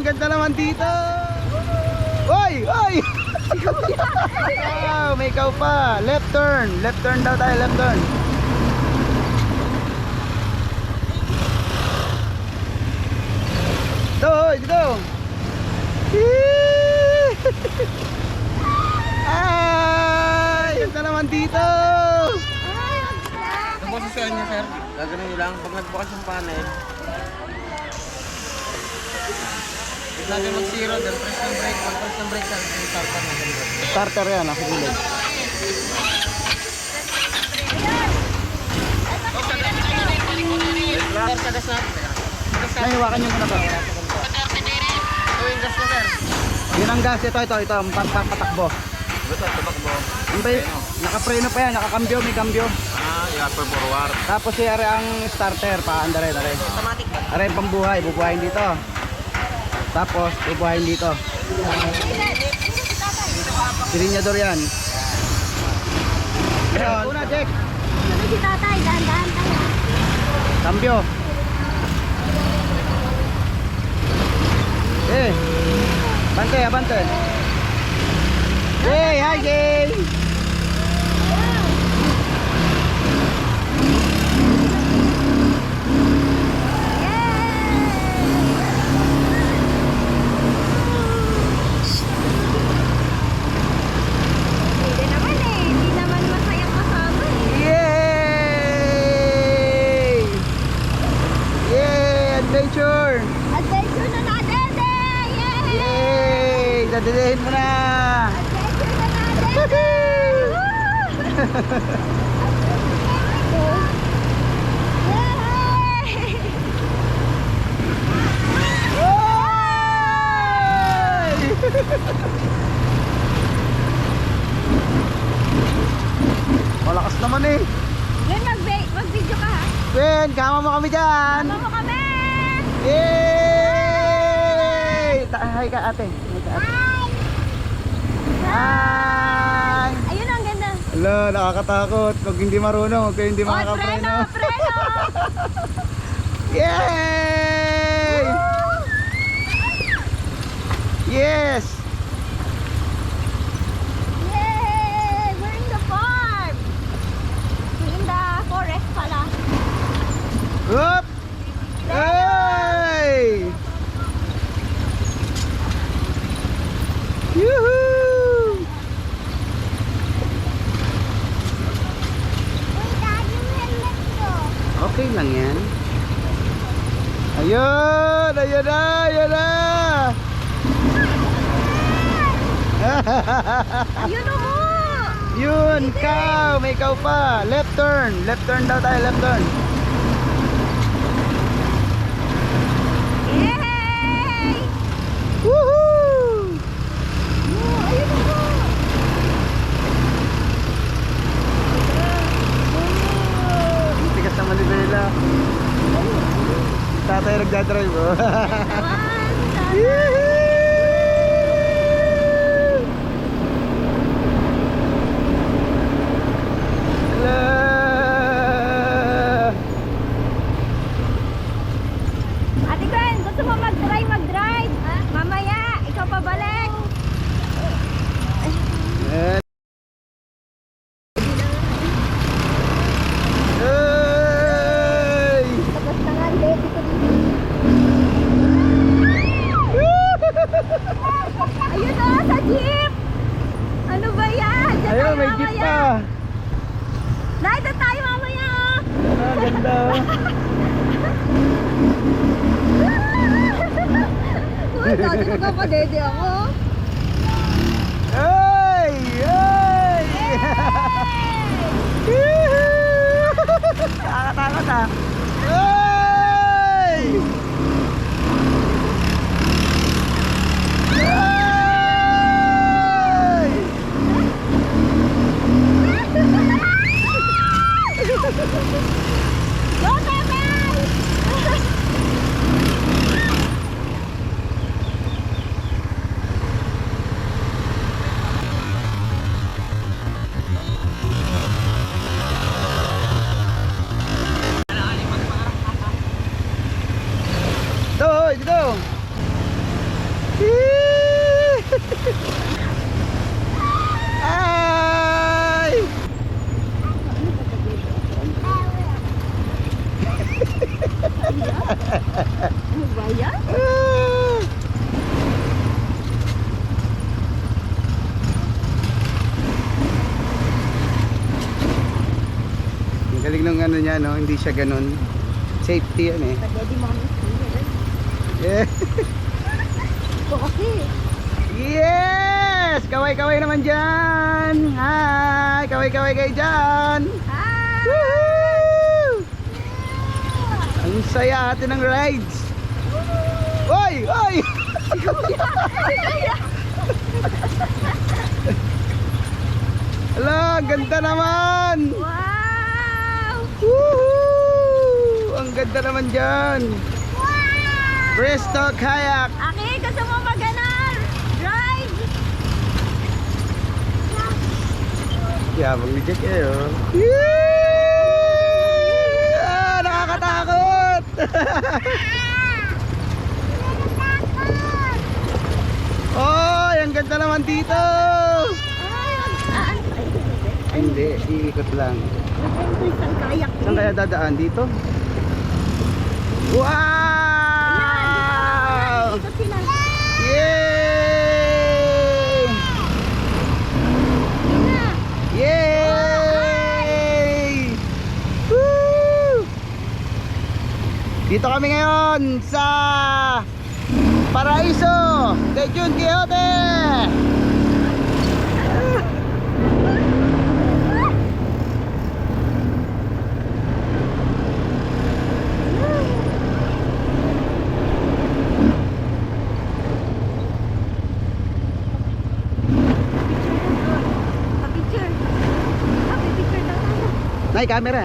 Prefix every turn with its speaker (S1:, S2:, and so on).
S1: ang ganda naman dito. Oy! Oy! Wow, may ikaw pa. Left turn. Left turn daw tayo, left turn. Dito, hoy, dito. Ay! Ganda naman dito.
S2: Ang posisyon niya, sir. Gagano'n nyo lang. Pag nagbukas yung panel, if natin mag-zero, then press ng brake. Pag press ng brake, sir, yung starter na ganun.
S1: Starter yan, nasa gilid.
S2: Sir, sa gas natin.
S1: Nahiwakan nyo muna ba?
S2: Ito yung gas na, sir.
S1: Yun ang gas, ito, ang patakbo.
S2: Ito, tumakbo.
S1: Nakapreno pa yan, nakakambyo, may kambyo.
S2: Yeah, for forward.
S1: Tapos si are ang starter, paanda rin, are.
S2: Automatic ba?
S1: Are yung pambuhay, bubuhayin dito. Tapos, bubuhayin dito. Silinyador yan. Ayan, una, check.
S3: Ano si tatay? Dahan-dahan tayo.
S1: Kambyo. Bante, abante. Hey, hi, Jay.
S3: Hindi naman eh. Hindi naman masayang kasama eh.
S1: Yay! Yay! Adventure!
S3: Adventure na natin eh! Yay!
S1: Yay! Dadidihin mo na!
S3: Adventure na natin! Yay!
S1: Malakas naman eh!
S3: Gwen, mag-video ka ha?
S1: Gwen, kama mo kami dyan!
S3: Tama mo kami!
S1: Yay! Hi ka ate! Hi ka ate! Hi!
S3: Ayun ang ganda.
S1: Hello, nakakatakot. Pag hindi marunong, huwag kayo hindi
S3: Oh,
S1: makakapreno.
S3: preno!
S1: Yay! Yes!
S3: Yay! We're in the farm! In the forest pala.
S1: Up! Hey! Yoo-hoo!
S3: Uy, dad, yung helmet ko.
S1: Okay lang yan. Ayun! Ayun na! Ayun na!
S3: Ayun o mo!
S1: Yun! Ikaw! May ikaw pa! Left turn! Left turn daw tayo! Left turn!
S3: Yay!
S1: Woohoo!
S3: Ayun o mo!
S1: Ang tigas naman ni Bella. Tatay nagdadrive oh. Yee-hoo! Hello!
S3: Ate Gwen, gusto mo mag-drive? Mamaya, ikaw pabalik.
S1: Yan. Hey!
S3: Tapos na nga, baby ko dito. Ayun o, sa jeep! Ano ba yan? Diyan
S1: Ayun,
S3: tayo
S1: may jeep
S3: mamaya.
S1: pa.
S3: Nay, doon tayo mamaya oh.
S1: Ah, ganda oh.
S3: Uy, dati magpapadede ako.
S1: Hey! Hey! Nakakatakot ah. Hey!
S3: Go, Bebe!
S1: ano niya, no? Hindi siya ganun. Safety yan eh.
S3: Daddy, mommy,
S1: Yeah.
S3: ito kasi.
S1: Yes! Kaway-kaway naman dyan! Hi! Kaway-kaway kayo dyan!
S3: Ah!
S1: Woohoo! Ang saya atin ng rides! Oy! Oy! Ala, ang ganda naman!
S3: Wow!
S1: Woohoo! Ang ganda naman dyan! Presto Kayak!
S3: Aki, gusto mo maganar? Ride!
S1: Yabang ni Jack eh, oh. Ah, nakakatakot! Oy, ang ganda naman dito! Hindi, iikot lang.
S3: Isang kayak.
S1: Saan kaya dadaan? Dito? Wow!
S3: Ikot sila.
S1: Yay! Yay! Woo! Dito kami ngayon sa Paraiso de Jun Quixote!
S3: Pa-picture. Pa-picture daw tayo.
S1: Nay, camera.